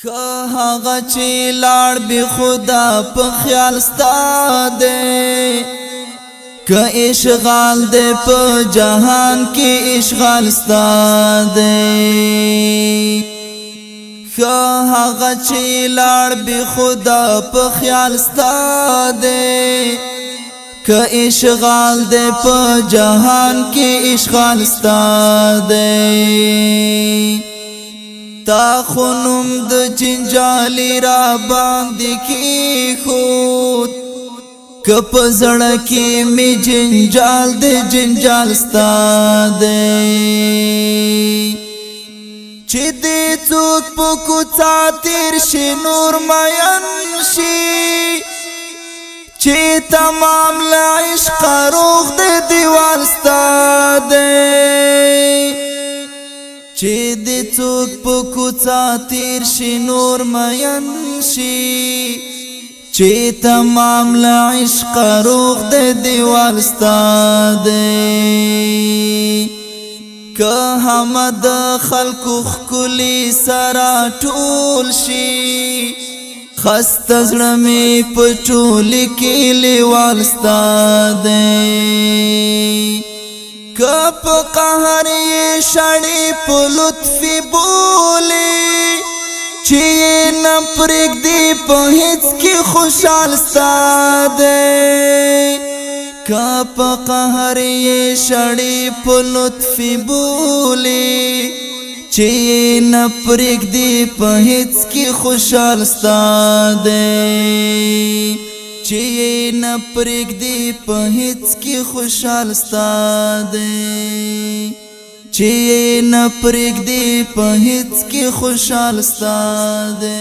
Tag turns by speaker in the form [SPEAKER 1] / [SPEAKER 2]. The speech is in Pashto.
[SPEAKER 1] که هغه چې لاړ بی خدا په خیال ستا دی، که اشغال دی په جهان کې اشغال ستا دی. که هغه چې لاړ بی خدا په خیال ستا دی، که اشغال دی په جهان کې اشغال ستا دی. تا خونم د جنجالی را باندې کی خود، کپ زړه کې می جنجال د جنجال ستا دی. چې دې څوک په کوڅه تیر شي نور مین شي، چې تمام له عشق روغ د دیوال ستا دی. چې دې څوک په کوڅه تیر شي نور مین شي، چې تمام له عشق روغ د دیوال ستا دی. که هم د خلکو ښکلي سره ټول شي، خسته زړه مې په ټولې کې لیوال ستا دی. که په قهر یې شړې په لطفي بولې، چې نه پرېږدي په هېڅ کې خوشحال ستا دی. که په قهر یې شړې په لطفي بولې، چې نه پرېږدي په هېڅ کې خوشحال ستا دی. چې نه پرېږدي په هېڅ کې خوشحال ستا دی. چې نه پرېږدي په هېڅ کې خوشحال ستا دی.